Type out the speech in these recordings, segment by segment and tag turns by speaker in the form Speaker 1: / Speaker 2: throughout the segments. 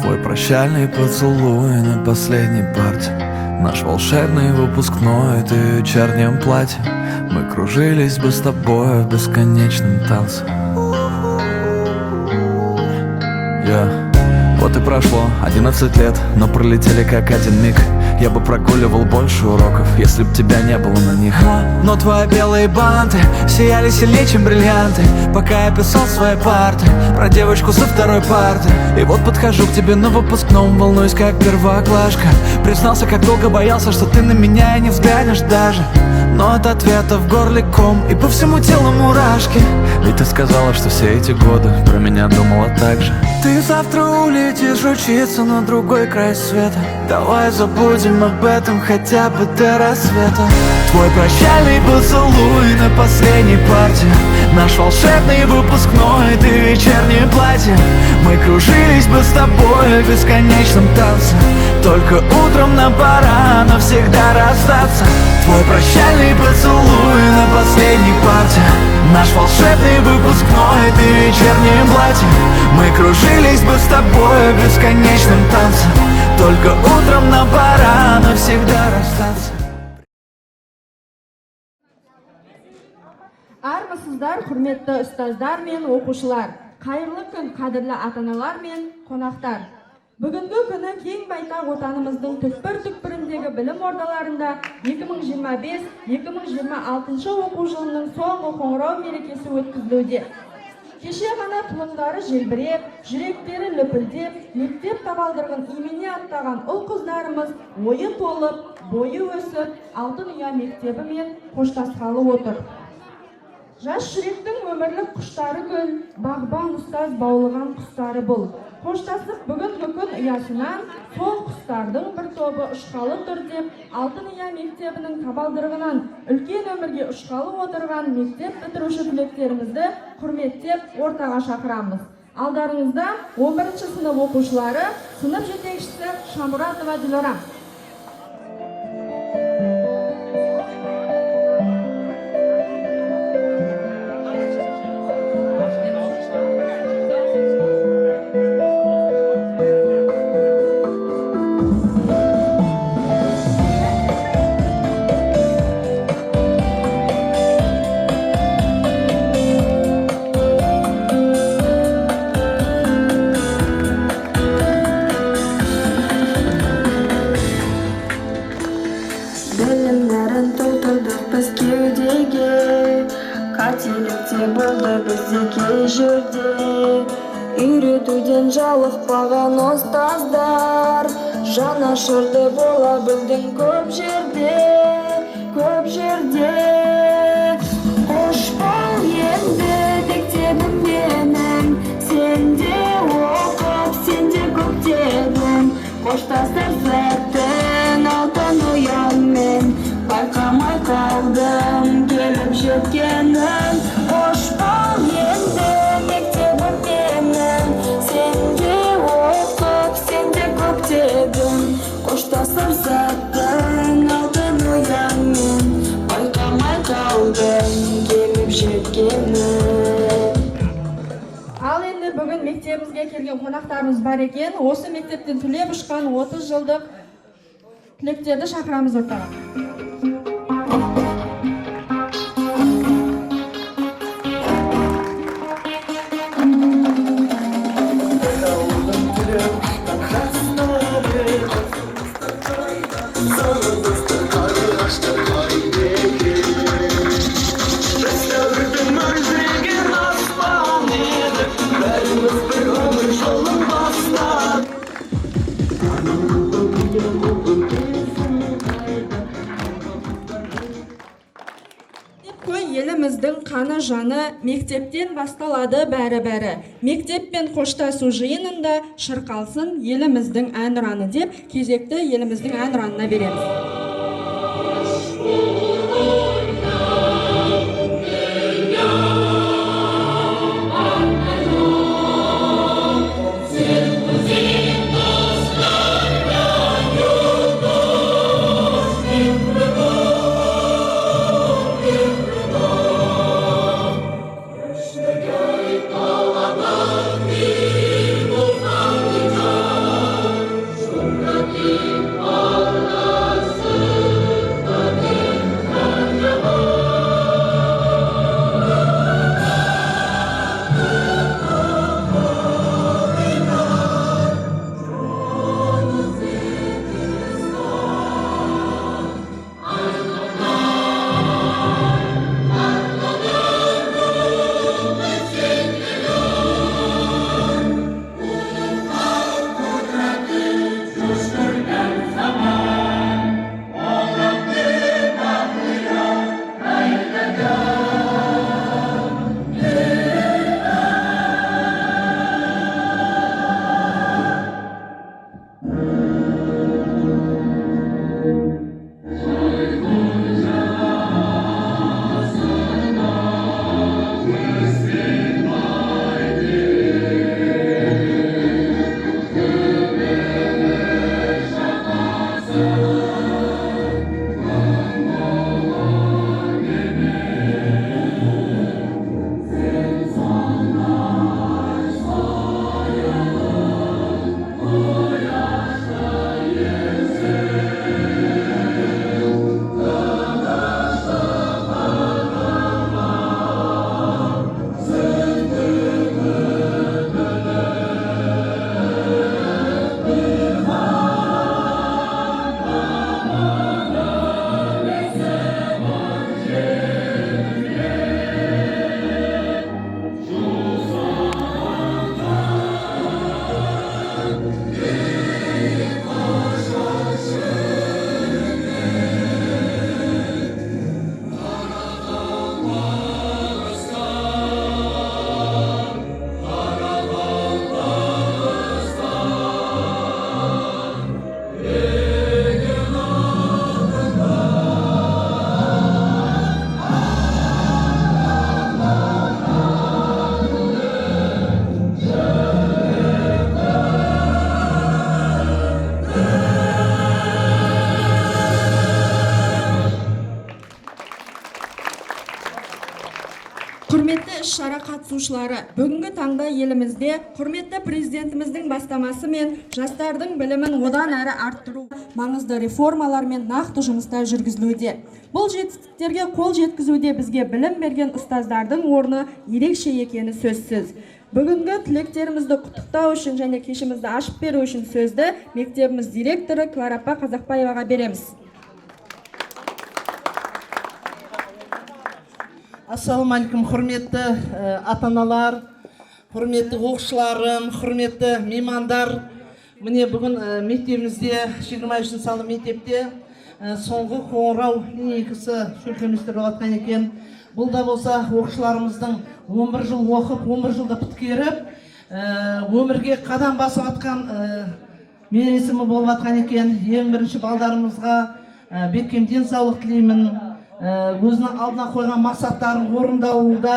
Speaker 1: Твой прощальный поцелуй на последней парте, наш волшебный выпускной, ты в вечернем платье. Мы кружились бы с тобой в бесконечном танце. Вот и прошло 11 лет, но пролетели как один миг. Я бы прогуливал больше уроков, если б тебя не было на них. Но твои белые банты сияли сильнее, чем бриллианты, пока я писал свои парты про девочку со второй парты. И вот подхожу к тебе на выпускном, волнуюсь как первоклашка. Признался, как долго боялся, что ты на меня и не взглянешь даже. Но от ответа в горле ком и по всему телу мурашки. Ведь ты сказала, что все эти годы про меня думала так же. Ты завтра улетишь учиться на другой край света. Давай забудем об этом хотя бы до рассвета. Твой прощальный поцелуй на последней парте, наш волшебный выпускной, ты в вечернем платье. Мы кружились бы с тобой в бесконечном танце. Только утром нам пора навсегда расстаться. Твой прощальный поцелуй на последней парте, наш волшебный выпускной, ты в вечернем платье. Мы кружились бы с тобой в бесконечном танце. Только утром нам пора навсегда расстаться.
Speaker 2: Армысыздар, құрметті ұстаздар мен оқушылар. Қайырлы күн, қадірлі ата-аналар мен қонақтар. Бүгінгі күні кең байтақ отанымыздың түкпір-түкпіріндегі білім ордаларында 2025-2026 оқу жылының соңғы қоңырау мерекесі өткізілуде. Кеше ғана тұлымдары желбіреп, жүректері лүпілдеп, мектеп табалдырығын имене аттаған ұл-қыздарымыз ойы толып, бойы өсіп, алтын ұя мектебімен қоштасқалы отыр. Жас жүректің өмірлік құштары гүл, бағбан ұстаз баулыған құстары бұл. Қоштасып бүгінгі күн ұясынан сол құстардың бір тобы ұшқалы тұр деп, алтын ұя мектебінің табалдырығынан үлкен өмірге ұшқалы отырған мектеп бітіруші түлектерімізді құрметтеп ортаға шақырамыз. Алдарыңызда 11-ші сынып оқушылары, сынып жетекшісі Шамуратова Дилара.
Speaker 3: Білімдерін толтырдық біз кеудеге, қателікте болды бізде кей жерде. Үйретуден жалықпаған ұстаздар, жанашырды бола білдің көп жерде, көп жерде. Қош бол енді мектебім менің, сенде оқып, сенде көктедім. Қоштастыр сәттің алтын ұямен, байқамай қалдым келіп жеткенін. Қош бол енді мектебім менің, сенде оқып, сенде көктедім. Қоштастыр сәттің алтын ұямен, байқамай қалдым келіп жеткенін.
Speaker 2: Ал енді бүгін мектебімізге келген қонақтарымыз бар екен. Осы мектептен түлеп ұшқан 30 жылдық түлектерді шақырамыз ортаға. Еліміздің қаны жаны мектептен басталады бәрі-бәрі. Мектеппен қоштасу жиынында шырқалсын еліміздің әнұраны деп кезекті еліміздің әнұранына береміз. қатысушылары, бүгінгі таңда елімізде құрметті президентіміздің бастамасымен жастардың білімін одан әрі арттыру маңызды реформалар мен нақты жұмыстар жүргізілуде. Бұл жетістіктерге қол жеткізуде бізге білім берген ұстаздардың орны ерекше екені сөзсіз. Бүгінгі тілектерімізді құттықтау үшін және кешімізді ашып беру үшін сөзді мектебіміз директоры Кларапа Қазақбаеваға береміз.
Speaker 4: Ассалаумағалейкум, құрметті ата-аналар, құрметті оқушыларым, құрметті меймандар. Міне бүгін мектебімізде 23 салы мектепте соңғы қоңырау линейкасы шөлкеместер болатқан екен. Бұл да болса оқушыларымыздың 11 жыл оқып, 11 жылда біткеріп, өмірге қадам басып атқан мересімі болып атқан екен. Ең бірінші балдарымызға бекем денсаулық тілеймін. Өзінің алдына қойған мақсаттарын орындауда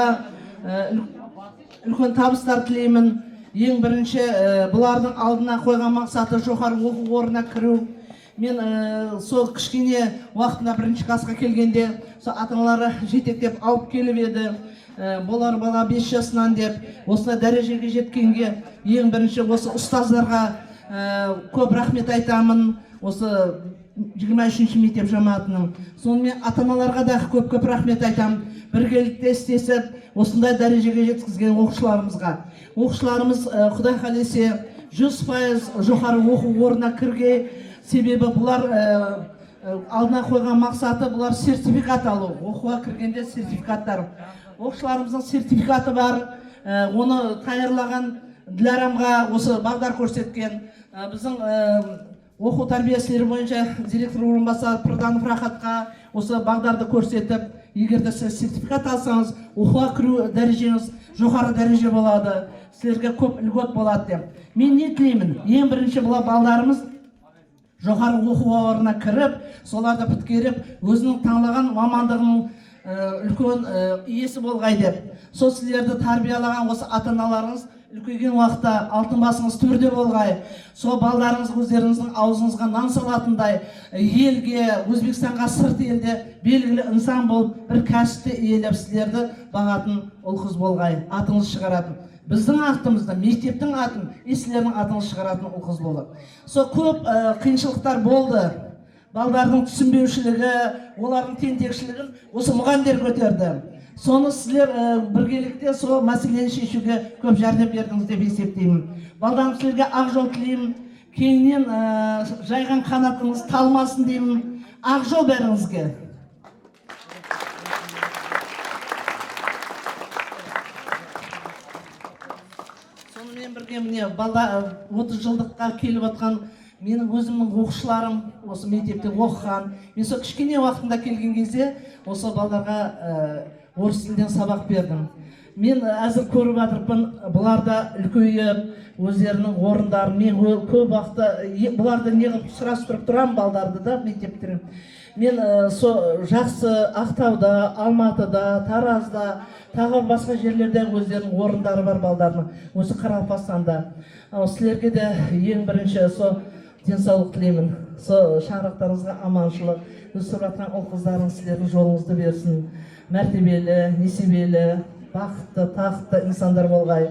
Speaker 4: үлкен табыстар тілеймін. Ең бірінші бұлардың алдына қойған мақсаты жоғары оқу орнына кіру. Мен сол кішкене уақытында бірінші классқа келгенде сол ата-аналары жетектеп алып келіп еді. Болар бала 5 жасынан деп осындай дәрежеге жеткенге ең бірінші осы ұстаздарға көп рахмет айтамын. Осы 23-ші мектеп жамаатының. Сонымен ата-аналарға да көп рахмет айтамын. Біргелікте істесіп, осындай дәрежеге жеткізген оқушыларымызға. Оқушыларымыз Құдай қалесе 100% жоғары оқу орнына кірген. Себебі бұлар алдына қойған мақсаты бұлар сертификат алу. Оқуға кіргенде сертификаттар. Оқушыларымыздың сертификаты бар. Оны таярлаған Дилярамға осы бағдар көрсеткен. Біздің оқу тәрбиесілері бойынша директор орынбасары Пырданов Рахатқа осы бағдарды көрсетіп, егер де сіз сертификат алсаңыз, оқуға кіру дәрежеңіз жоғары дәреже болады, сіздерге көп үлгот болады деп. Мен не тілеймін? Ең бірінші бұл балдарымыз жоғары оқу орнына кіріп, соларды біткеріп, өзінің таңдаған мамандығының үлкен иесі болғай деп. Сол сіздерді тәрбиелаған осы ата-аналарыңыз үлкейген уақытта алтын басыңыз төрде болғай. Сол балдарыңыз өздеріңіздің аузыңызға нан салатындай елге, Өзбекстанға, сырт елде белгілі инсан болып, бір кәсіпті иелеп сіздерді бағатын ұл қыз болғай, атыңыз шығаратын. Біздің атымызды, мектептің атын, сіздердің атыңыз шығаратын ұл қыз болды. Сол көп қиыншылықтар болды. Балдардың түсінбеушілігі, олардың тентекшілігін осы мұғалімдер көтерді. Соны сіздер біргелікте сол мәселені шешуге көп жәрдем бердіңіз деп есептеймін. Балдарым, сіздерге ақ жол тілеймін. Кейіннен жайған қанатыңыз талмасын деймін. Ақ жол бәріңізге. Сонымен бірге міне 30 жылдыққа келіп отқан менің өзімнің оқушыларым осы мектепте оқыған. Мен сол кішкене уақытында келген кезде осы балдарға орыс тілден сабақ бердім. Мен әзір көріп жатырмын, бұларда үлкейіп, өздерінің орындарын, мен көп уақытта бұларды неғып сұрастырып тұрамын балдарды да мектептерін. Мен жақсы Ақтауда, Алматыда, Таразда, тағы басқа жерлерде өздерінің орындары бар балдардың, осы Қарақалпақстанда. Сіздерге де ең бірінші денсаулық тілеймін. Шаңырақтарыңызға аманшылық, өсіп жатқан ұл қыздарыңыз сіздердің жолыңызды берсін. Мәртебелі, несібелі, бақытты, тақты инсандар болғай.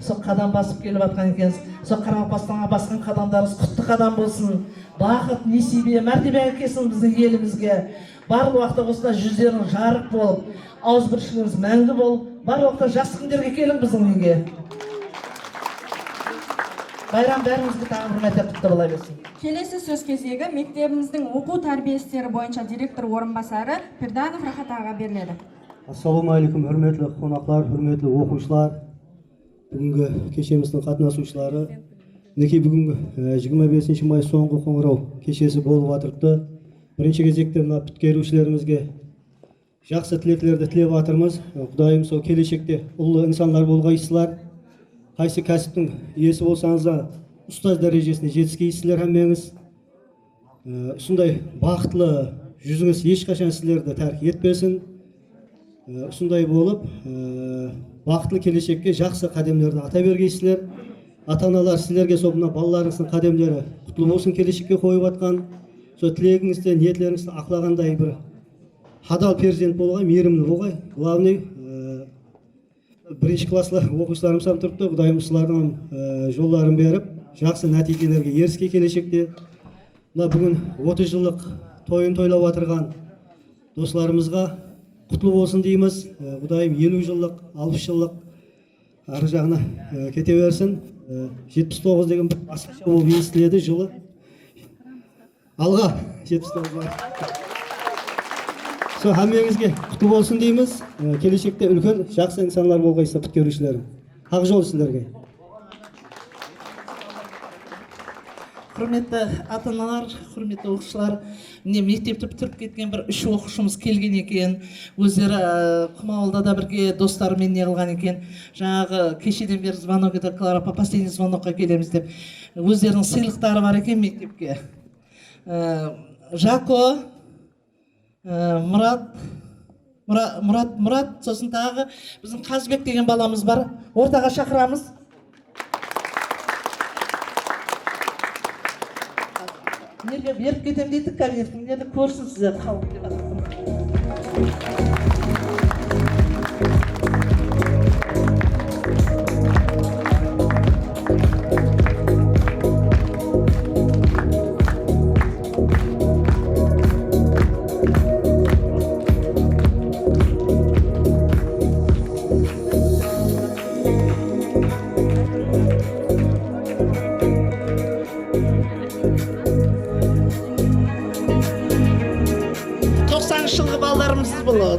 Speaker 4: Сол қадам басып келіп жатқан екенсіз. Сол Қарақалпақстанға басқан қадамдарыңыз құтты қадам болсын. Бақыт, несібе, мәртебе әкелсін біздің елімізге. Барлық уақытта осында жүздерің жарық болып, ауызбіршілігіңіз мәңгі болып, барлық уақытта жақсы күндерге келің біздің үйге. Байрам бәрімізге тағы бір мәрте құтты бола берсін.
Speaker 2: Келесі сөз кезегі мектебіміздің оқу тәрбие істері бойынша директор орынбасары Пырданов Рахат ағаға беріледі.
Speaker 5: Ассалаумағалейкум, hürmetli қонақтар, hürmetli оқушылар, бүгінгі кешеміздің қатынасушылары. Мінекей бүгінгі 25 май соңғы қоңырау кешесі болып жатырды. Бірінші кезекте мына біткерушілерімізге жақсы тілектерді тілеп жатырмыз. Құдайым сол келешекте ұлы инсандар болғайсызлар. Қайсы кәсіптің иесі болсаңыз да ұстаз дәрежесіне жетіскейсіздер әмеңіз. Сондай бақытлы жүзіңіз ешқашан сіздерді тәрк етпесін. Сондай болып, бақытлы келешекке жақсы қадамдарды ата бергейсіздер. Ата-аналар сіздерге сол мына балаларыңыздың қадамдары құтты болсын келешекке қойып жатқан. Сол тілегіңізді, ниеттеріңізді ақлағандай бір хадал перзент болғай, мейірімді болғай. Главный бірінші класслы оқушыларымыз ham тұрыпты. Құдайым сылардың жолларын беріп, жақсы нәтижелерге еріске келешекте. Мына бүгін 30 жылдық тойын тойлап отырған достарымызға құтлы болсын дейміз. Құдайым 50 жылдық, 60 жылдық ары жағына кете берсін. 79 деген бір басқаша болып естіледі жылы. Алға 79 бар. Со әмеңізге құтлы болсын дейміз. Келешекте үлкен жақсы инсанлар болғайса бүткерушілерім. Ақ жол сіздерге.
Speaker 4: Құрметті ата-аналар, құрметті оқушылар, міне мектепті бітіріп кеткен бір 3 оқушымыз келген екен. Өздері Құмауылда да бірге достарымен не қылған екен. Жаңағы кешеден бері звонок еді, Клара, по последний звонокқа келеміз деп. Өздерінің сыйлықтары бар екен мектепке. Жако, Мұрат, сосын тағы біздің Қазбек деген баламыз бар. Ортаға шақырамыз. Нерге беріп кетем дейдік кабинеттің, нерді көрсін сіздер халық деп атырмын.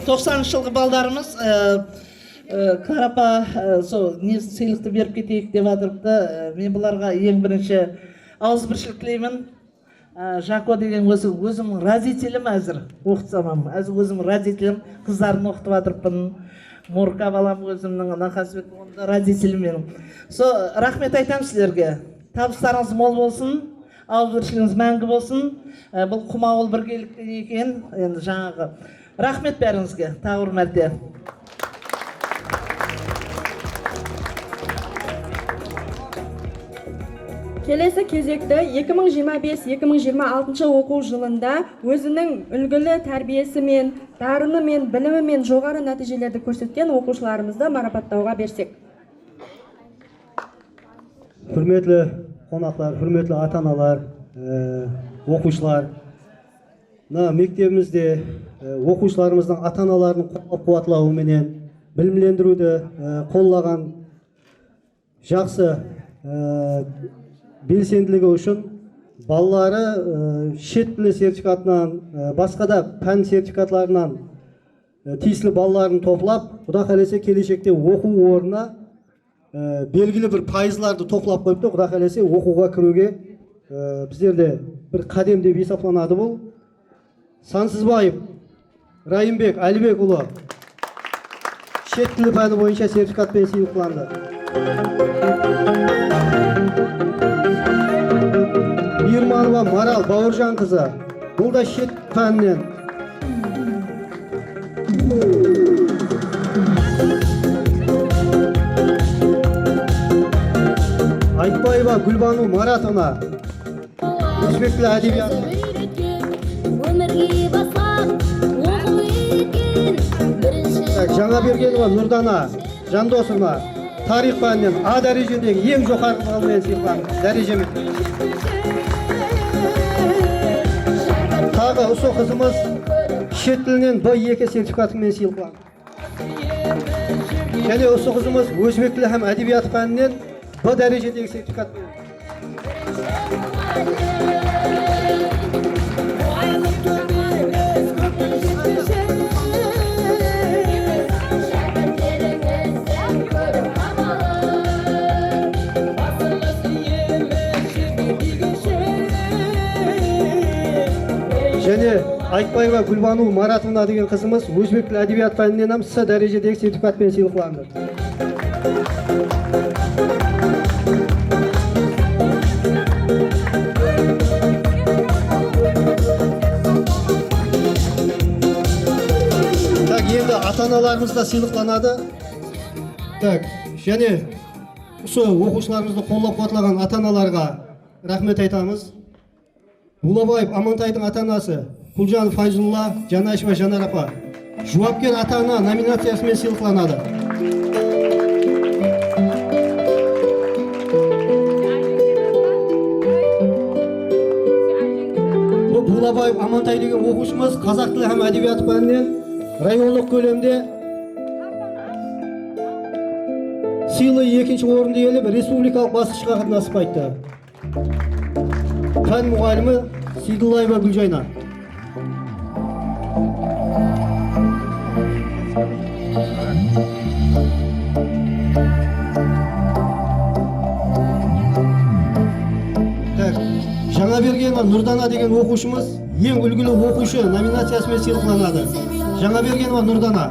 Speaker 4: 90 жылғы балдарымыз Қарапа не сыйлықты беріп кетейік деп атырыпты. Мен бұларға ең бірінші ауызбіршілік тілеймін. Жако деген өзімнің родителім әзір оқытсамам. Өзім родителім, қыздарын оқытып атырыппын. Морка балам өзімнің, Нақасбек родителім менің. Рахмет айтам сіздерге. Табыстарыңыз мол болсын, ауызбіршілігіңіз мәңгі болсын. Бұл Құмауыл біргеліктен екен, енді жаңағы. Рахмет бәріңізге, тағы бір мәрте.
Speaker 2: Келесі кезекті 2025-2026 оқу жылында өзінің үлгілі тәрбиесімен, дарынымен, білімімен жоғары нәтижелерді көрсеткен оқушыларымызды марапаттауға берсек.
Speaker 5: Хүрметлі қонақтар, хүрметлі ата-аналар, оқушылар. Мектебімізде оқушыларымыздың ата-аналарының қуатлауыменен білімлендіруді қоллаған жақсы белсенділігі үшін балалары шет тілі сертификатынан, басқа да пән сертификатларынан тиісілі балаларын топлап, Құда қаласа келешекте оқу орнына белгілі бір пайызларды топлап қойыпты. Құда қаласа оқуға кіруге біздерде бір қадем деп есептелінеді. Бұл Сансызбаев Райымбек Әлібекұлы шет тілі пәні бойынша сертификатпен сыйлықталды. Мейірманова Марал Бауыржан қызы, бұл да шет пәнінен. Айтбаева Гүлбану Маратовна, өзбек тілі әдебиаты. Жаңабергенова Нұрдана Жандосовна тарих пәнінен А дәрежедегі ең жоғарғы балмен сыйлықталды дәрежемен. Тағы осы қызымыз шет тілінен Б2 сертификатымен сыйлықталды. Және осы қызымыз өзбек тілі һәм әдебиаты пәнінен Б дәрежедегі сертификатымен. Және Айтбаева Гүлбану Маратовна деген қызымыз өзбек тілі әдебиат пәнінен С дәрежедегі сертификатпен сыйлықталды. Енді ата-аналарымыз да сыйлықталады. Және осы оқушыларымызды қолдап қуатлаған ата-аналарға рахмет айтамыз. Булабаев Амантайдың ата-анасы Құлжанов Файзулла, Жанашева Жанар апа жауапкер ата-ана номинациясымен сыйлықталады. Болобаев Амантай деген оқушымыз қазақ тілі һәм әдебиеті пәнінен райондық көлемде сыйлы екінші орынды иеленіп республикалық басқышқа қатынасып қайтты. Пән мұғалімі Сейдуллаева Гүлжайна. Жаңабергенова Нұрдана деген оқушымыз ең үлгілі оқушы номинациясымен сыйлықталады. Жаңабергенова Нұрдана.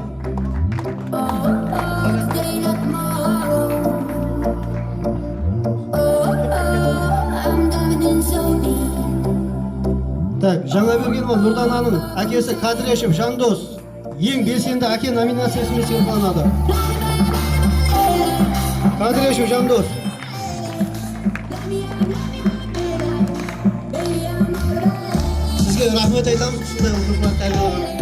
Speaker 5: Жаңабергенова Нұрдананың әкесі Кадрешев Жандос ең белсенді әке номинациясымен сыйлықталады. Кадрешев Жандос. Сізге рахмет айтамыз, осындай ұлдырға тәрбиелеуіңіз.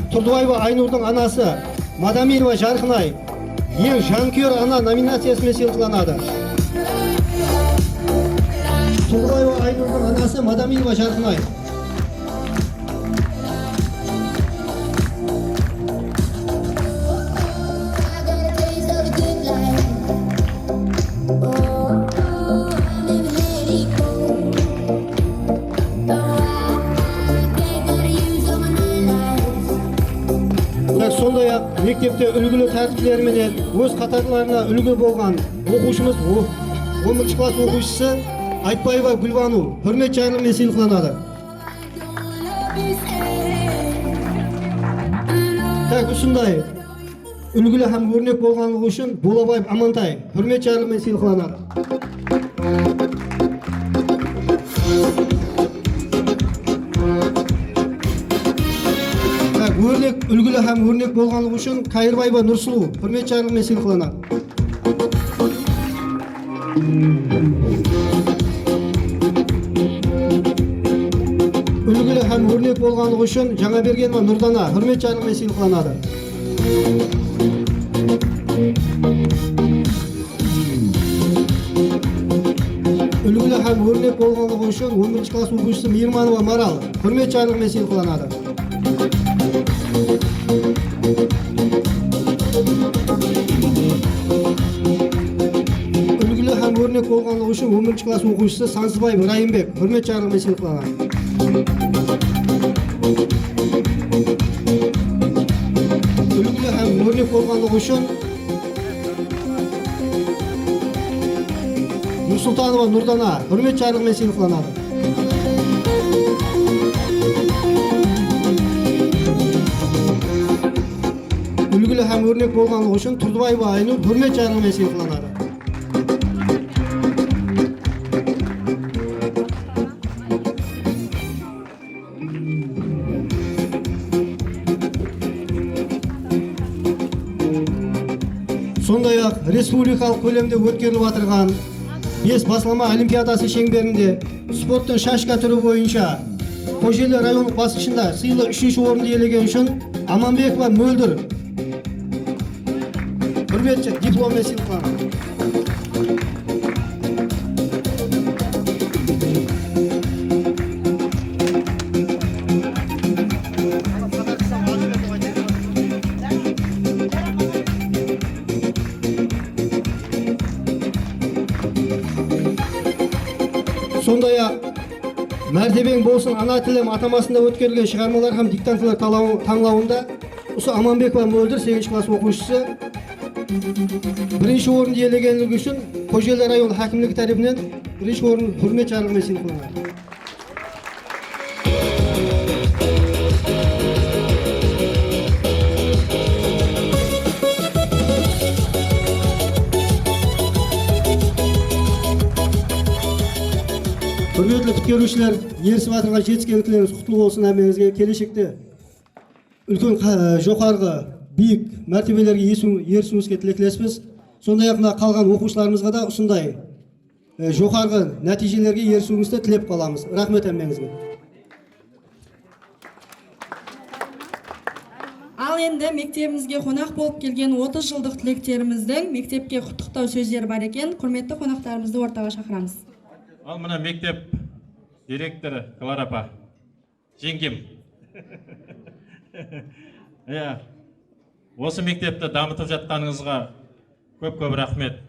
Speaker 5: Тұрдыбаева Айнұрдың анасы Мадамирова Жарқынай ең жанкүйер ана номинациясымен сыйлықталады. Тұрдыбаева Айнұрдың анасы Мадамирова Жарқынай. Сондай-ақ мектепте үлгілі тәртіптілеріменен өз қатарларына үлгі болған оқушымыз 10 класс оқушысы Айтбаева Гүлбану құрмет жарлығымен сыйлықталады. Осындай үлгілі һәм өрнек болғанлығы үшін Болобаев Амантай құрмет жарлығымен сыйлықталады. Үлгілі һәм өрнек болғанлығы үшін Қайырбаева Нұрсұлу құрмет жарлығымен сыйлықталады. Үлгілі һәм өрнек болғанлығы үшін Жаңабергенова Нұрдана құрмет жарлығымен сыйлықталады. Үлгілі һәм өрнек болғанлығы үшін 11 класс оқушысы Мейірманова Марал құрмет жарлығымен сыйлықталады. Үлгілі һәм өрнек болғанлығы үшін 11 класс оқушысы Сансызбаев Райымбек құрмет жарлығымен сыйлықталады. Үлгілі һәм өрнек болғанлығы үшін Нұрсұлтанова Нұрдана құрмет жарлығымен сыйлықталады. Үлгілі һәм өрнек болғанлығы үшін Тұрдыбаева Айнұр құрмет жарлығымен сыйлықталады. Сондай-ақ республикалық көлемде өткеріліп отырған 5 басылама олимпиадасы шеңберінде спорттың шашка түрі бойынша Қожелі райондық басқышында сыйлы 3-ші орынды иелеген үшін Аманбекова Мөлдір құрметті дипломмен сыйлықталады. Сондай-ақ мәртебең болсын ана тілім атамасында өткерілген шығармалар һәм диктантылар таңлауында осы Аманбекова Мөлдір 8 класс оқушысы 1-ші орынды иелегенлігі үшін Қожелі район хакімлігі тарапынан 1-ші орын құрмет жарлығымен сыйлықталады. Құрметті құтқарушылар, ерісіп атырған жетіскендіктеріңіз құтты болсын, әмеңізге келешекте үлкен жоғарғы биік мәртебелерге ерісуіңізге тілектеспіз. Сондай-ақ қалған оқушыларымызға да осындай жоғарғы нәтижелерге ерісуіңізді тілеп қаламыз. Рахмет әмеңізге.
Speaker 4: Ал
Speaker 2: Ал енді мектебімізге қонақ болып келген 30 жылдық түлектеріміздің мектепке құттықтау сөздері бар екен. Құрметті қонақтарымызды ортаға шақырамыз.
Speaker 6: Ал мына мектеп директоры Клара апа, жеңгем. Осы мектепті дамытып жатқаныңызға көп рахмет.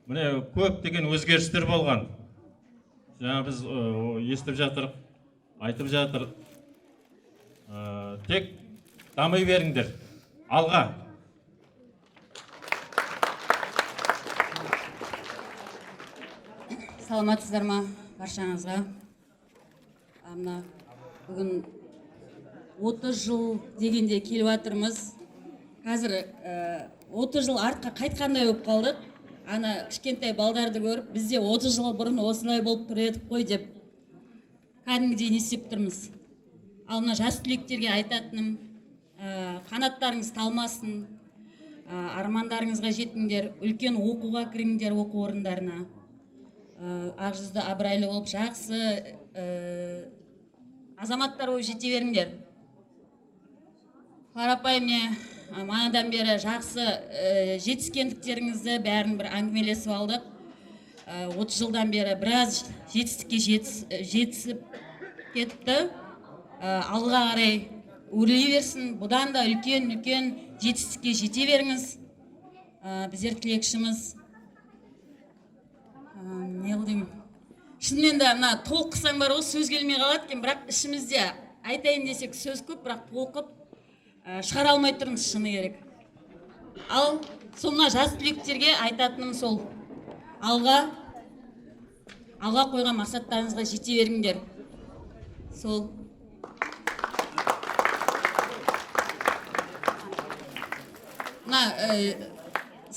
Speaker 6: Міне көптеген өзгерістер болған. Жаңа біз естіп жатыр, айтып жатыр. Тек дамай беріңдер. Алға.
Speaker 7: Саламатсыздар ма баршаңызға? Мына бүгін 30 жыл дегенде келіп жатырмыз. Қазір 30 жыл артқа қайтқандай болып қалдық. Ана кішкентай балдарды көріп, бізде 30 жыл бұрын осылай болып тұр едік қой деп кәдімгідей не істеп тұрмыз. Ал мына жас түлектерге айтатыным, қанаттарыңыз талмасын, армандарыңызға жетіңдер, үлкен оқуға кіріңдер оқу орындарына. Ақжүзді абырайлы болып жақсы азаматтар болып жете беріңдер. Қарапайым манадан бері жақсы жетіскендіктеріңізді бәрін бір әңгімелесіп алдық. 30 жылдан бері біраз жетістікке жетісіп кетті. Алға қарай өрлей берсін, бұдан да үлкен жетістікке жете беріңіз. Біздер тілекшіміз. Не қылдым? Шынымен де мына толқысаң бар ғой, сөз келмей қалады екен, бірақ ішімізде айтайын десек сөз көп, бірақ толқып шығара алмай тұрмыз, шыны керек. Ал сонда жас түлектерге айтатыным сол. Алға қойған мақсаттарыңызға жете беріңдер. Сол.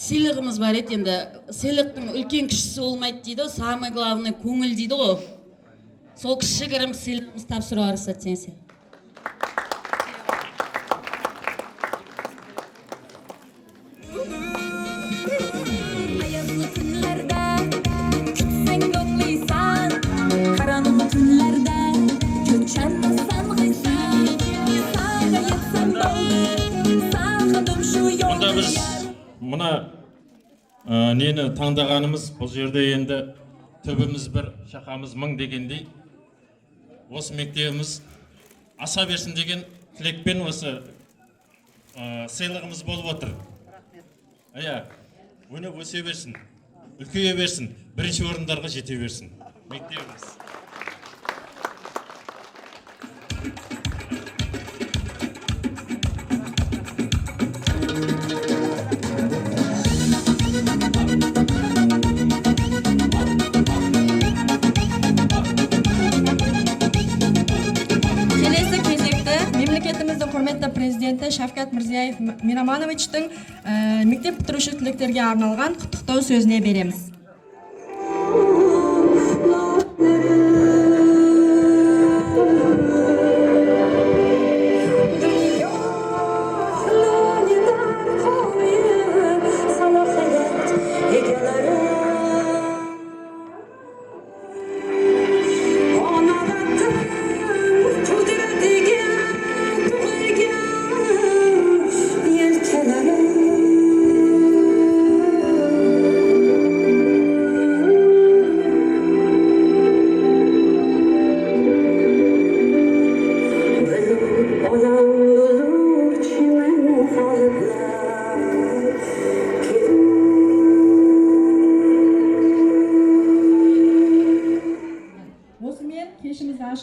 Speaker 7: Сыйлығымыз бар еді енді. Сыйлықтың үлкен кішісі болмайды дейді, самый главный көңіл дейді ғой. Сол кішігірім сыйлығымыз тапсыруға рұқсат етсеңіздер.
Speaker 6: Мұна нені таңдағанымыз, бұл жерде енді түбіміз бір, шақамыз мың дегендей. Осы мектебіміз аса берсін деген тілекпен осы сыйлығымыз болып отыр. Өніп өсе берсін, үлкейе берсін, бірінші орындарға жете берсін мектебіміз.
Speaker 2: Президенті Шавкат Мирзияев Мирамановичтің мектеп бітіруші түлектерге арналған құттықтау сөзіне береміз.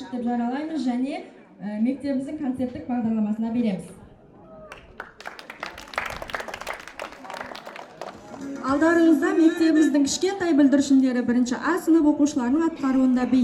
Speaker 2: Деп жаралаймыз және мектебіміздің концерттік бағдарламасына береміз. Алдарыңызда мектебіміздің кішкентай бүлдіршіндері бірінші А сынып оқушыларының атқаруында би.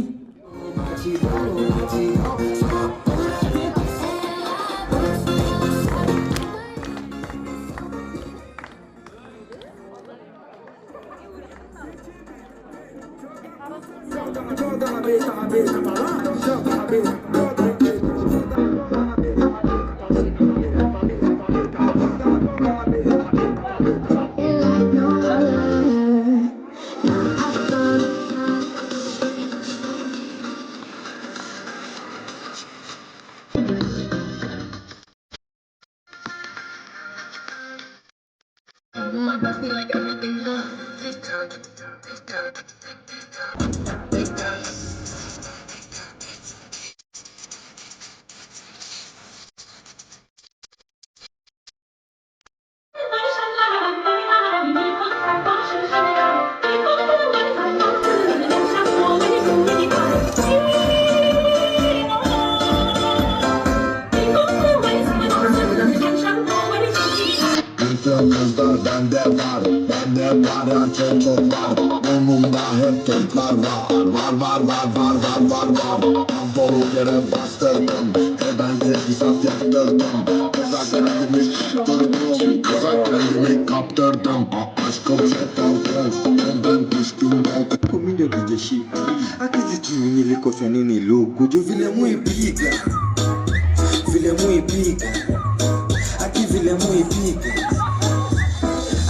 Speaker 8: Kızlar bende var, bende para çok var. Onumda hep toplar var. Dolu yere bastırdım, ben tesisat yaptırdım. Kızak kendimi kaptırdım. Aşkım çataldı, ben düştüm dalga.
Speaker 9: Comigo que chique, aquele time ele coxa nele louco, de vila muito pica, vila muito pica, aqui vila muito pica,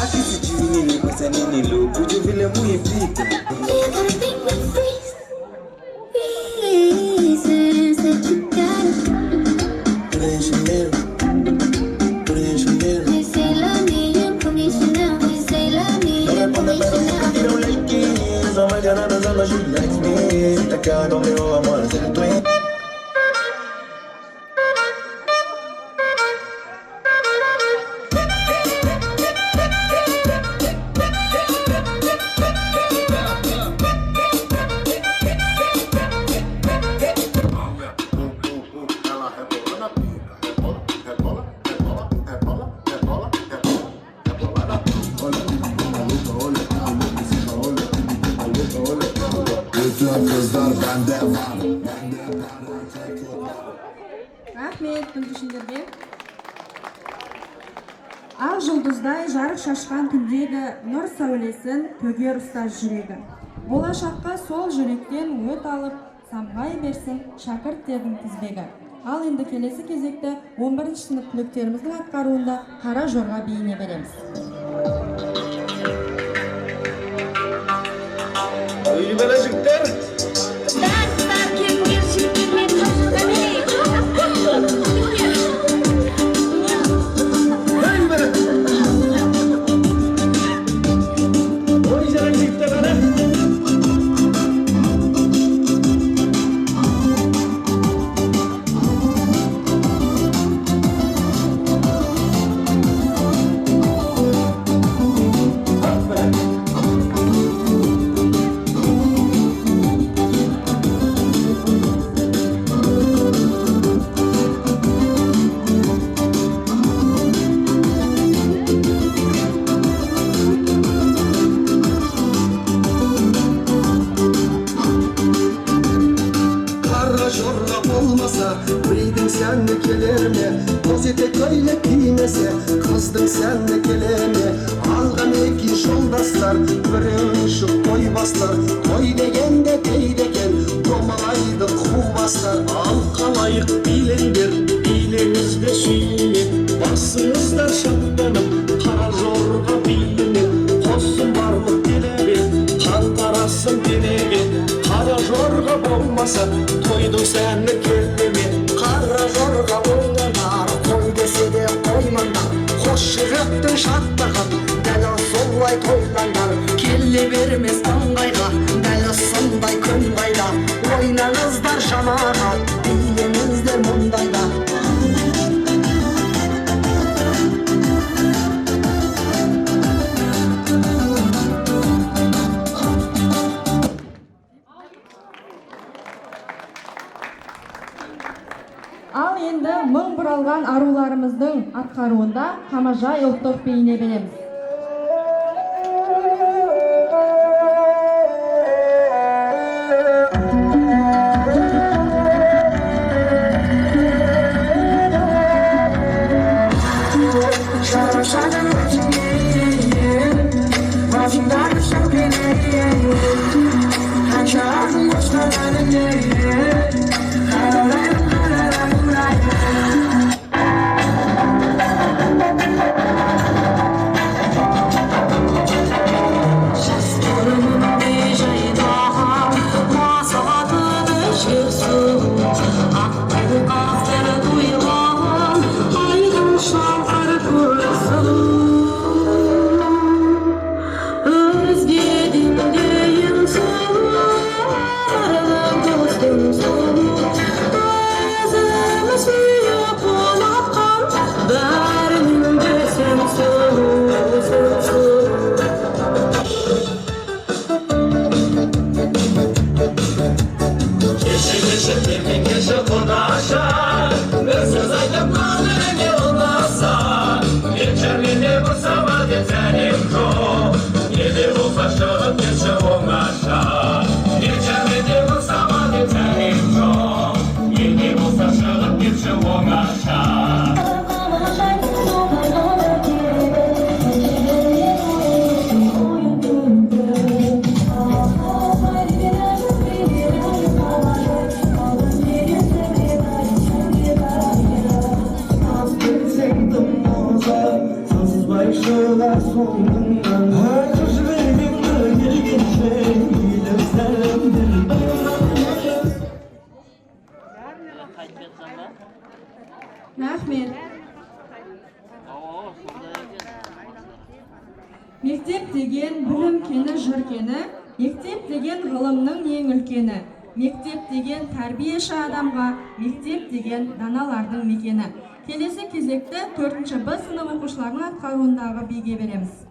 Speaker 9: aquele time ele coxa nele louco, de vila muito pica. Don't know I'm on the twin.
Speaker 8: Kızlar bende var.
Speaker 2: Рахмет бүлдіршіндерге. Ақ жұлдыздай жарық шашқан күндегі нұр сәулесін төгер ұстаз жүрегі. Болашаққа сол жүректен өт алып, самғай берсін шәкірттердің тізбегі. Ал енді келесі кезекті 11-ші сынып түлектеріміздің атқаруында қара жорға биіне береміз.
Speaker 9: Bileydin sen de gelir mi? Boz etek öyle giymese kızdım sen de gelir mi? Algan iki жолдастар бірінші қойбастар той дегенде дей деген домалайды қубастар ал қалайық билеңдер билеңізді сүйініп басыңыздар шаттанып қара жорға биініп қосын барлық делебе қан тарасын денеге қара жорға болмаса тойдың сәні келеме қара жорға болғандар той десе де қоймаңдар қос жүректің шаттығын дәл солай тойлаңдар келе бермес ыңғайға дәл сондай күн қайда ойнаңыздар жамағат билеңіздер мұндайда
Speaker 2: Ал енді мың бұралған аруларымыздың атқаруында Қамажай ұлттық биіне береміз. Рахмет. Мектеп деген білім кені жүргені, мектеп деген ғылымның ең үлкені, мектеп деген тәрбиеші адамға, мектеп деген даналардың мекені. Келесі кезекті 4-ші Б сынып оқушыларының атқаруындағы биге береміз.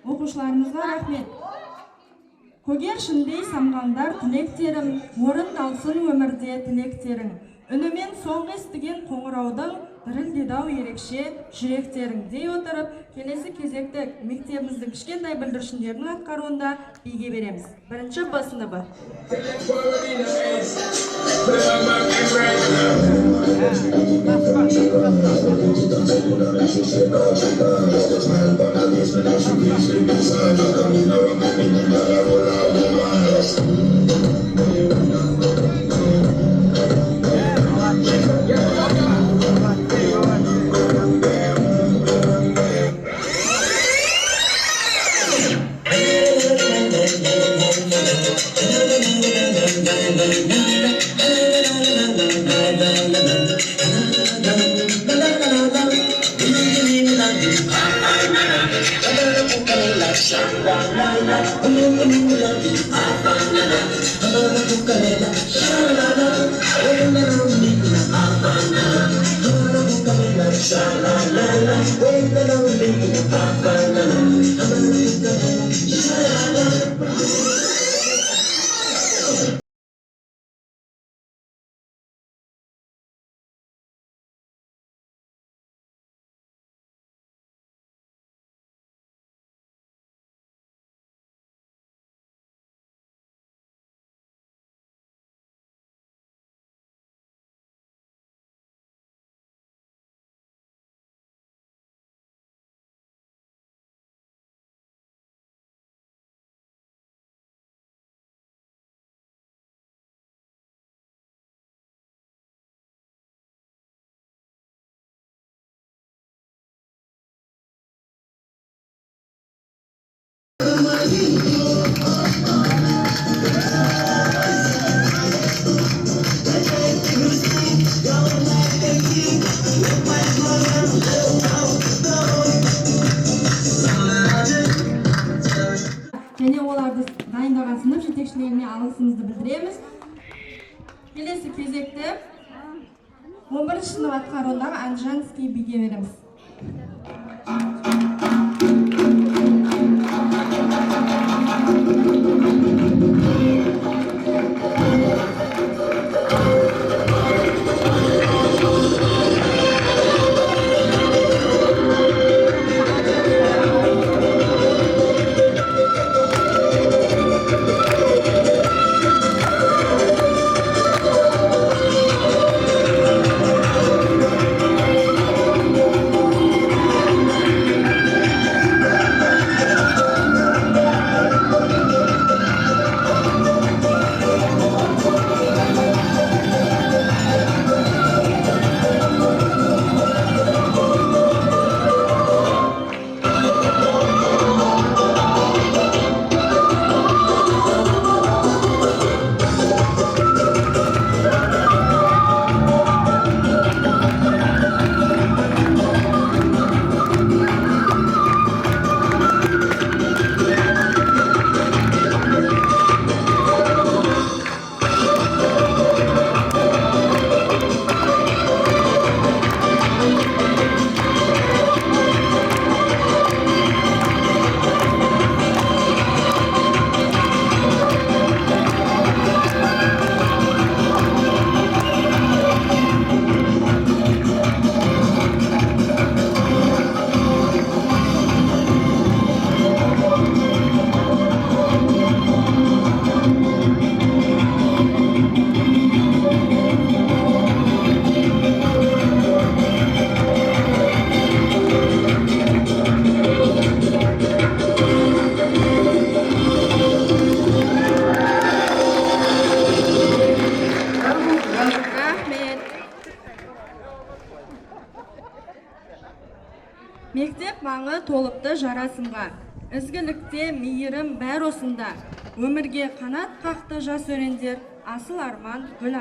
Speaker 2: Оқушыларымызға рахмет. Көгершіндей самғандар тілектерім, орындалсын өмірде тілектерің. Үнімен соңғы естіген қоңыраудың дірілдеді-ау ерекше жүректерің дей отырып, келесі кезекті мектебіміздің кішкентай бүлдіршіндерінің атқаруында биге береміз. 1-ші Б сыныбы.
Speaker 10: la la la,
Speaker 2: және оларды дайындаған сынып жетекшілеріне алғысымызды білдіреміз. Келесі кезекті 11 сынып атқаруындағы Анжанский биге береміз. Мектеп маңы толыпты жарасымға, ізгілікте мейірім бәр осында, өмірге қанат қақты жас өрендер, асыл арман гүл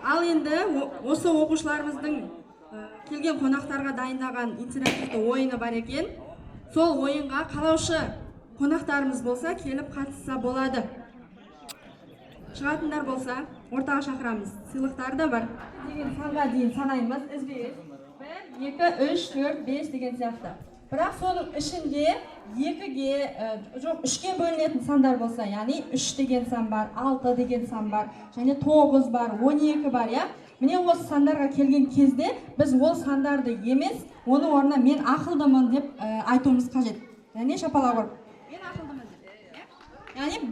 Speaker 2: Ал енді осы оқушыларымыздың келген қонақтарға дайындаған интерактивті ойыны бар екен. Сол ойынға қалаушы қонақтарымыз болса, келіп қатысса болады. Шығатындар болса, ортаға шақырамыз. Сыйлықтар да бар. Деген санға дейін санаймыз. Іздейіз. 1, 2, 3, 4, 5 деген сияқты. Бірақ соның ішінде 3-ке бөлінетін сандар болса, яғни 3 деген сан бар, 6 деген сан бар, және 9 бар, 12 бар, я? Міне осы сандарға келген кезде біз ол сандарды емес, оны орнына мен ақылдымын деп айтуымыз қажет. Яғни шапалақ ұрып. Мен ақылдымын деп. Яғни 1,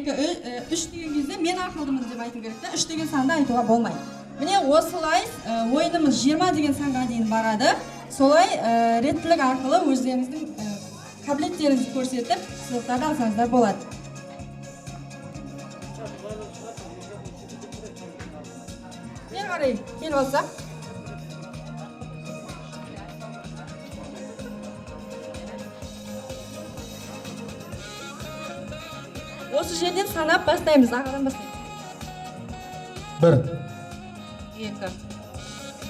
Speaker 2: 2, 3 деген кезде мен ақылдымын деп айту керек та, 3 деген санды айтуға болмайды. Міне осылай ойынымыз 20 деген санға дейін барады. Солай реттілік арқылы өздеріңіздің қабілеттеріңізді көрсетіп, сыйлықтарды алсаңыздар болады. Бері қарай келіп алсақ. Осы жерден санап бастаймыз, ағадан бастаймыз.
Speaker 9: 1,
Speaker 7: 2,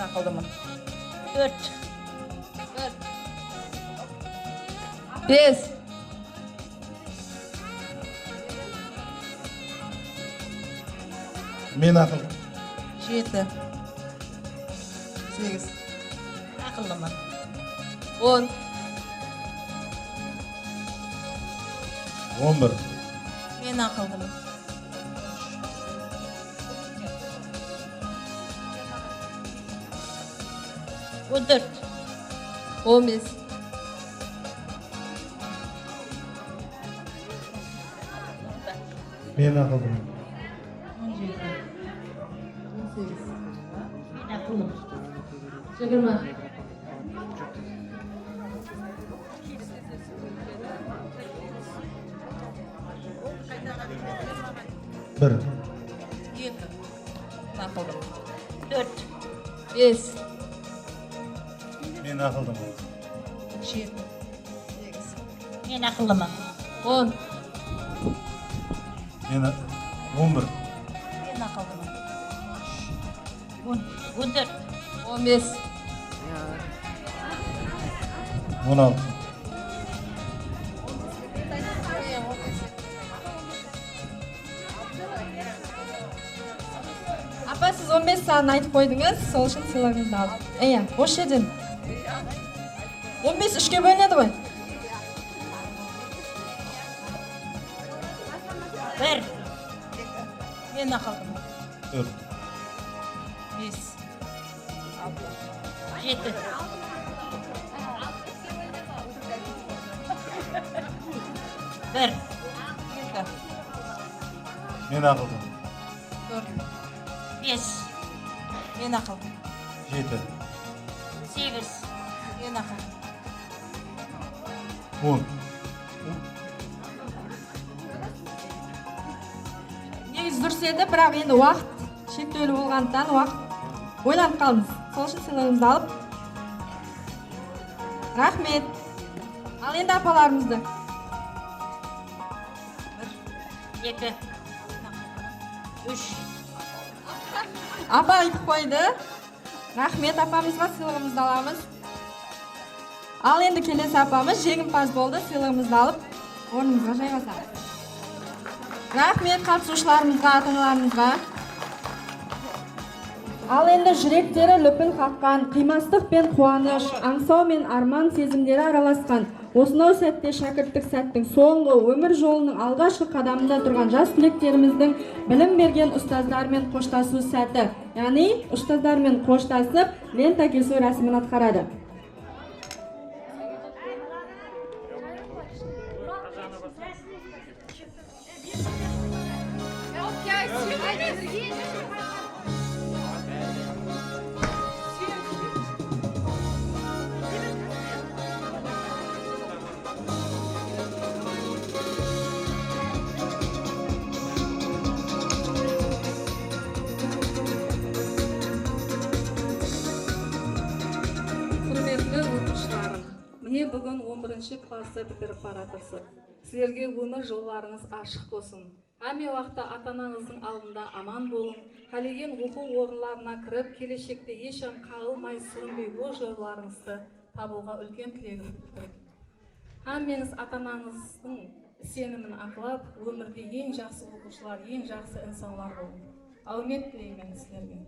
Speaker 7: ақылдымын. 4, 5,
Speaker 9: мен ақыл.
Speaker 7: 7, 8, ақылдымын. 10,
Speaker 9: 11,
Speaker 7: мен ақылдымын. 14, 15,
Speaker 9: мен ақылдымын.
Speaker 7: 20,
Speaker 9: 1,
Speaker 7: 2, ақылдымын. 4, 5,
Speaker 9: мен ақылдымын.
Speaker 7: 7, 8, мен ақылдымын. 10,
Speaker 9: мен 11,
Speaker 7: мен ақылдымын. 14, 15,
Speaker 9: 16,
Speaker 2: Апа, сіз 15 санын айтып қойдыңыз, сол үшін сыйлығыңызды алдым. Осы жерден. 15 3-ке бөлінеді ғой.
Speaker 7: 1, мен ақылдымын.
Speaker 9: 4,
Speaker 7: 5, 6, 7, 1, 2,
Speaker 9: мен ақылдымын.
Speaker 7: 4, 5, мен ақылдымын.
Speaker 9: 7,
Speaker 7: 8, мен ақылдымын.
Speaker 9: 10,
Speaker 2: Негізі дұрыс еді, бірақ енді уақыт шектеулі болғандықтан уақыт ойланып қалдыңыз. Сол үшін сыйлығыңызды алып. Рахмет. Ал енді апаларымызды.
Speaker 7: 1, 2, 3,
Speaker 2: Апа айтып қойды. Рахмет, апамызға сыйлығымызды аламыз. Ал енді келесі апамыз жеңімпаз болды, сыйлығымызды алып, орнымызға жайғасамыз. Рахмет қатысушыларымызға, ата-аналарымызға. Ал енді жүректері лүпіл қаққан, қимастық пен қуаныш, аңсау мен арман сезімдері араласқан, осынау сәтте шәкірттік сәттің соңғы өмір жолының алғашқы қадамында тұрған жас түлектеріміздің білім берген ұстаздармен қоштасу сәті, яғни ұстаздармен қоштасып, лента кесу рәсімін атқарады.
Speaker 10: Міне бүгін 11-ші класты бітіріп баратырсыз. Сіздерге өмір жолдарыңыз ашық болсын. Әме уақытта ата-анаңыздың алдында аман болың. Қалеген оқу орындарына кіріп, келешекте ешкім қағылмай, сүрінбей өз жолдарыңызды табуға үлкен тілегім. Әмеңіз ата-анаңыздың сенімін ақылап, өмірде ең жақсы оқушылар, ең жақсы инсанлар болың. Аумет тілеймін сіздерге.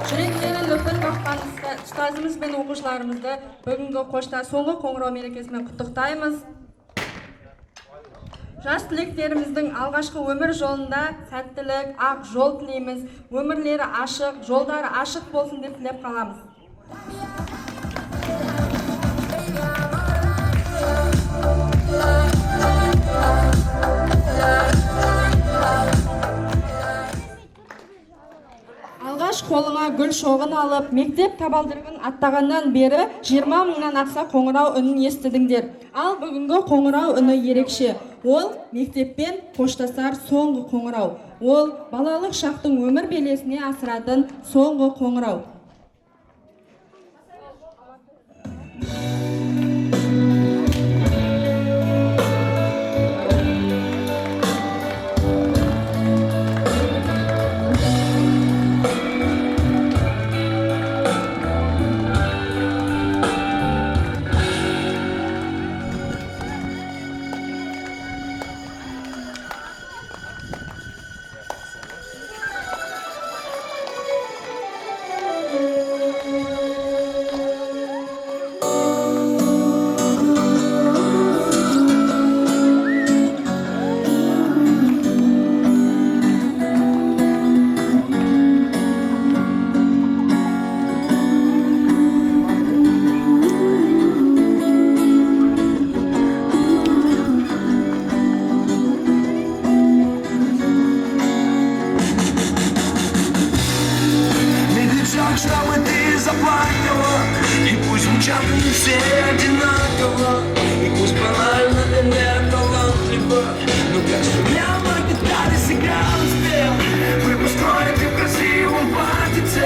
Speaker 2: Жүректері лүпіл қаққан ұстазымыз бен оқушыларымызды бүгінгі қошта соңғы қоңырау мерекесімен құттықтаймыз. Жас түлектеріміздің алғашқы өмір жолында сәттілік, ақ жол тілейміз. Өмірлері ашық, жолдары ашық болсын деп тілеп қаламыз. Алғаш қолыңа гүл шоғын алып, мектеп табалдырығын аттағаннан бері 20 мыңнан аса қоңырау үнін естідіңдер. Ал бүгінгі қоңырау үні ерекше. Ол мектеппен қоштасар соңғы қоңырау. Ол балалық шақтың өмір белесіне асыратын соңғы қоңырау.
Speaker 1: Чтобы ты заплакала, и пусть звучат они все одинаково, и пусть банально ты не талантлива, но как сумел на гитаре сыграл и спел выпускной ты в красивом платьице,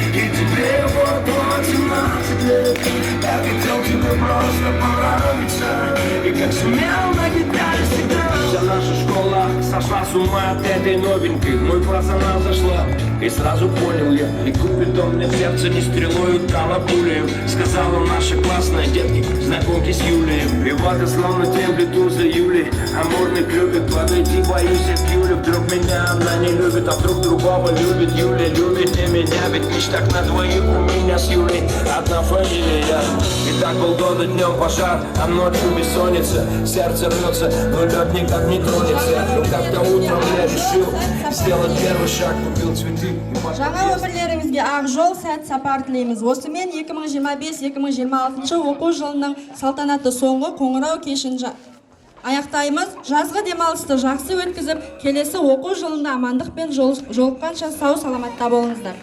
Speaker 1: и тебе вот 17 лет. Я хотел тебе просто понравиться, и как сумел на гитаре сыграл. Вся наша школа сошла с ума от этой новенькой, мой глаз она зашла. И сразу понял я, и купит он мне в сердце не стрелой, дала пулею. Сказала наша классная детки, знакомьтесь с Юлием. И вот я словно темплиту за Юлей, амурный любит подойти, боюсь я к Юле. Вдруг меня она не любит, а вдруг другого любит. Юля любит не меня, ведь в мечтах на двоих у меня с Юлей одна фамилия. И так полгода днем пожар, а ночью бессонница. Сердце рвется, но лед никак не тронется. Но как-то утром я решил сделать первый шаг, купил цветы.
Speaker 2: Жаңа өмірлеріңізге ақ жол, сәт сапар тілейміз. Осымен 2025-2026 оқу жылының салтанатты соңғы қоңырау кешін аяқтаймыз. Жазғы демалысты жақсы өткізіп, келесі оқу жылында амандық пен жолыққанша сау саламатта болыңыздар.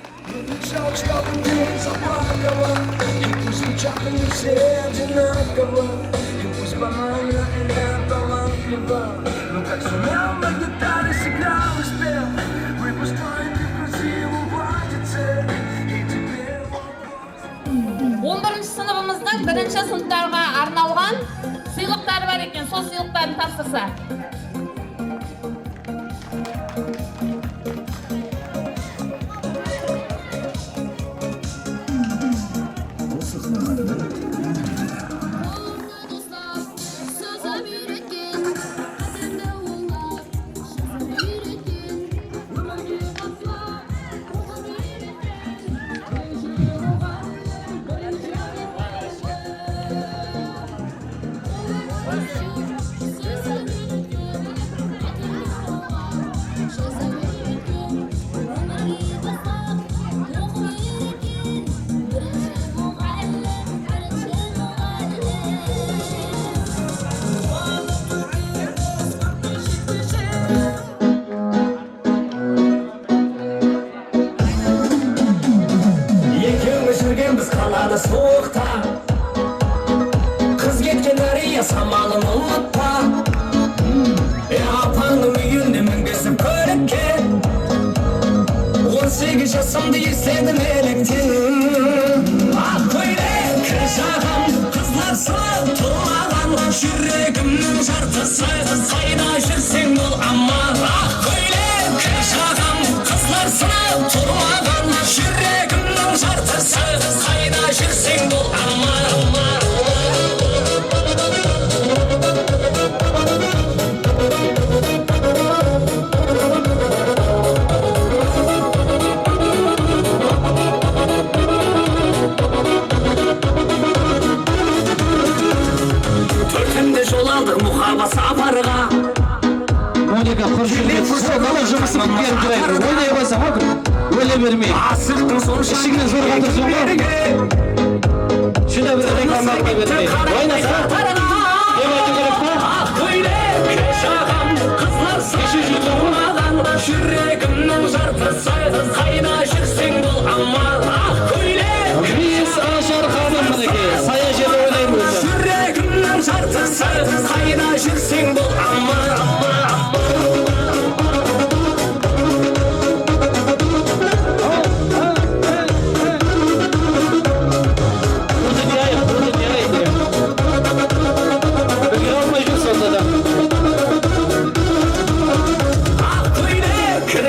Speaker 11: Сыныбымыздың бірінші сыныптарға арналған сыйлықтар бар екен, сол сыйлықтарын тапсырса.
Speaker 1: самалын ұмытпа. Апаңның үйінде мінгесіп көрікке, 18 жасымды естедім еліктен. Ақ көйлек жағам қызлар сылап тұрмаған, жүрегімнің жартысы қайда жүрсең бол аман. Ақ көйлек жағам қызлар сылап тұрмаған, жүрегімнің жартысы қайда жүрсең бол аман. Мұхаббат сапарға
Speaker 4: 12 құршылық бала жұмысы біткен тұрайды. Ойлай қойса мөкір, ойлай бермей.
Speaker 1: Асықтың сонша
Speaker 4: ішігіне зорға тұрсын ба? Шыда бір рекламаққа бермей. Ойнаса, деп айту керек па?
Speaker 1: ақ көйлек жағам қызлар сағынмаған, жүрегімнің жартысы қайда жүрсең бол аман. Ақ көйлек
Speaker 4: Біз Ажар ханым мінеке, сая жерде ойлаймын өзі.
Speaker 1: жүрегімнің жартысы қайда жүрсең бол аман.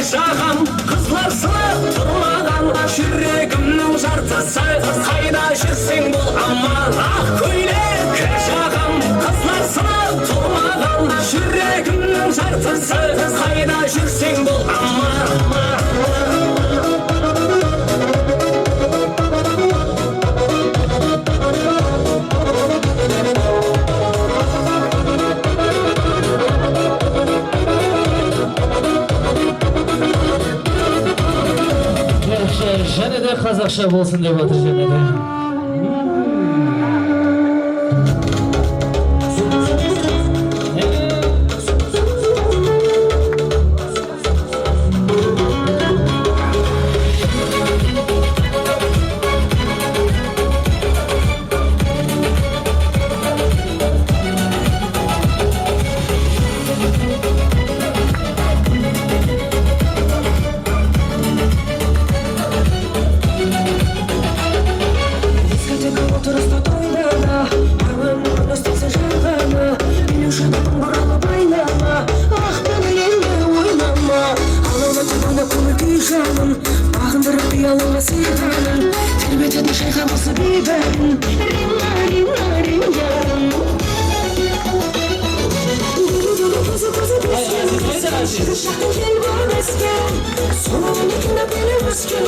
Speaker 1: Жағам қызлар сылап тұрмаған, жүрегімнің жартысы қайда жүрсең бол аман. Ақ көйлек жағам қызлар сылап тұрмаған, жүрегімнің жартысы қайда жүрсең бол аман.
Speaker 4: Және де қазақша болсын деп отыр және де. Бағындырып ұялыңа сыйғаным, тербетеді шайқамасы бейбәрін, рина, рина, ринярым. Көзі бескен, шақтың жел бар өскен, соңын екіндіп еліп өскен.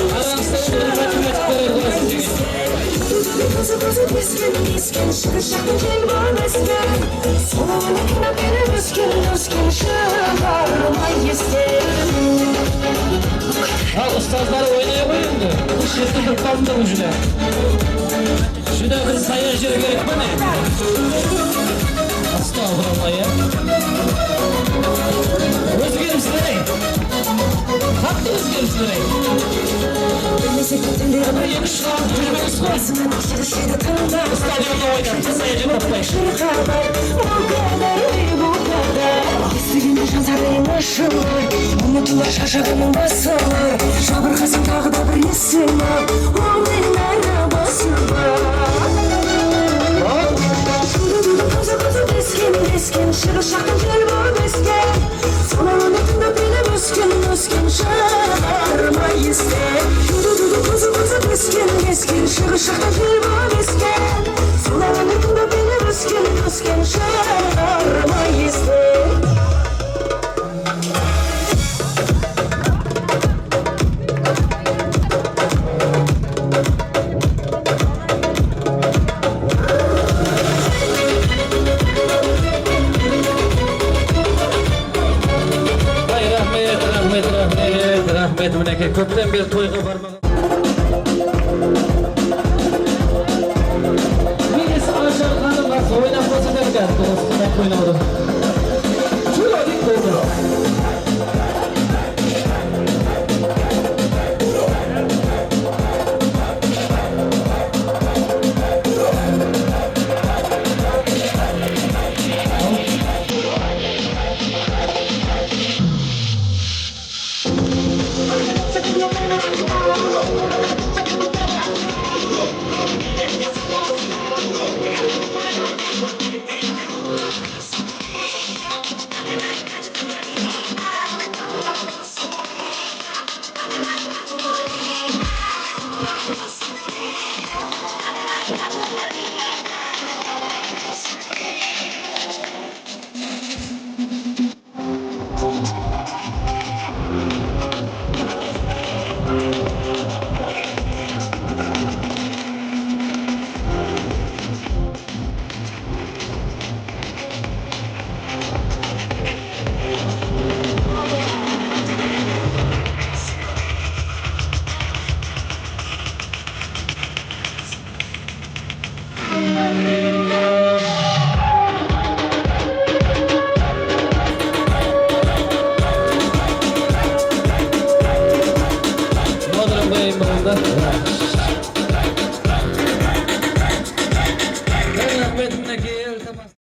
Speaker 4: Көзі бескен, шақтың жел бар өскен, соңын екіндіп еліп өскен, шығармай естен. Ал ұстаздар ойнай қойынды, шетті бір қалымды бұл жүлі. Жүлі бір сая жер керек бәне. Астау бұралай, е? Өзгерімсілерей. Қатты өзгерімсілерей. Бір екі шығарып жүрмеңіз қой. Стадионда ойнап, сая жер таппай.
Speaker 3: Естігенде жан сарайын ашылар, ұмытылар шаршағының басылар, жабырқасын тағы да бір есімі, оңдайын әрі басылар. Көзі бескен, шығыс жақтың жел болып өскен, санауын тыңдап еліп өскен шығармай естен. Көзі бескен, шығыс жақтың жел болып өскен, санауын тыңдап еліп өскен шығармай естен.
Speaker 4: Рахмет, мінеке, көптен бері тойға бармаған. Біз Ажар ханымға ойнап болсын дәргәр, достық ойнауды. Чулодик болды.